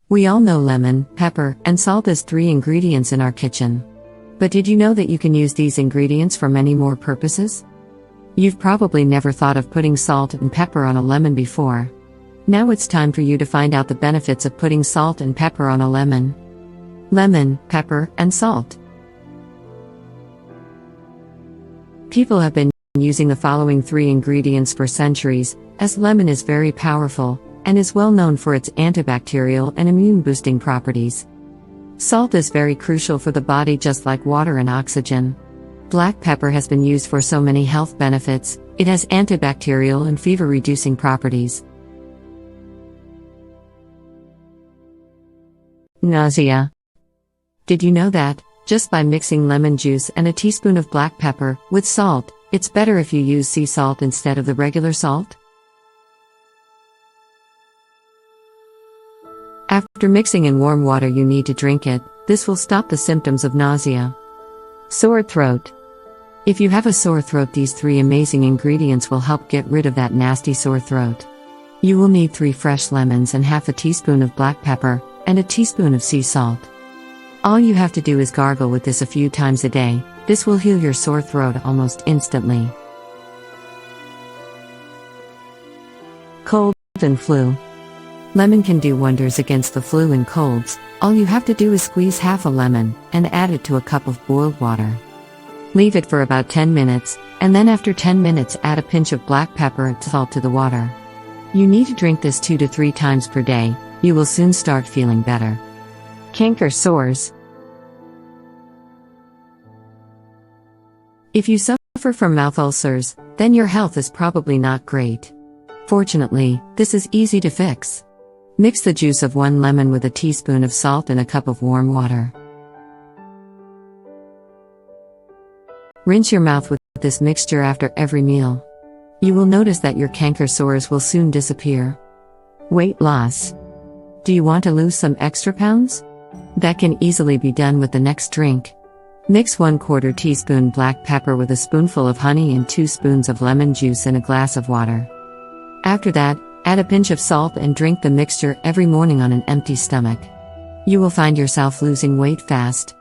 We all know lemon, pepper, and salt as 3 ingredients in our kitchen. But did you know that you can use these ingredients for many more purposes? You've probably never thought of putting salt and pepper on a lemon before. Now it's time for you to find out the benefits of putting salt and pepper on a lemon. Lemon, pepper, and salt. People have been using the following 3 ingredients for centuries, as lemon is very powerful, and is well known for its antibacterial and immune-boosting properties. Salt is very crucial for the body just like water and oxygen. Black pepper has been used for so many health benefits. It has antibacterial and fever-reducing properties. Nausea. Did you know that, just by mixing lemon juice and a teaspoon of black pepper with salt, it's better if you use sea salt instead of the regular salt? After mixing in warm water, you need to drink it. This will stop the symptoms of nausea. Sore throat. If you have a sore throat, these 3 amazing ingredients will help get rid of that nasty sore throat. You will need 3 fresh lemons and half a teaspoon of black pepper, and a teaspoon of sea salt. All you have to do is gargle with this a few times a day. This will heal your sore throat almost instantly. Cold and flu. Lemon can do wonders against the flu and colds. All you have to do is squeeze half a lemon and add it to a cup of boiled water. Leave it for about 10 minutes, and then after 10 minutes add a pinch of black pepper and salt to the water. You need to drink this 2 to 3 times per day. You will soon start feeling better. Canker sores. If you suffer from mouth ulcers, then your health is probably not great. Fortunately, this is easy to fix. Mix the juice of 1 lemon with a teaspoon of salt in a cup of warm water. Rinse your mouth with this mixture after every meal. You will notice that your canker sores will soon disappear. Weight loss. Do you want to lose some extra pounds? That can easily be done with the next drink. Mix 1/4 teaspoon black pepper with a spoonful of honey and 2 spoons of lemon juice in a glass of water. After that, add a pinch of salt and drink the mixture every morning on an empty stomach. You will find yourself losing weight fast.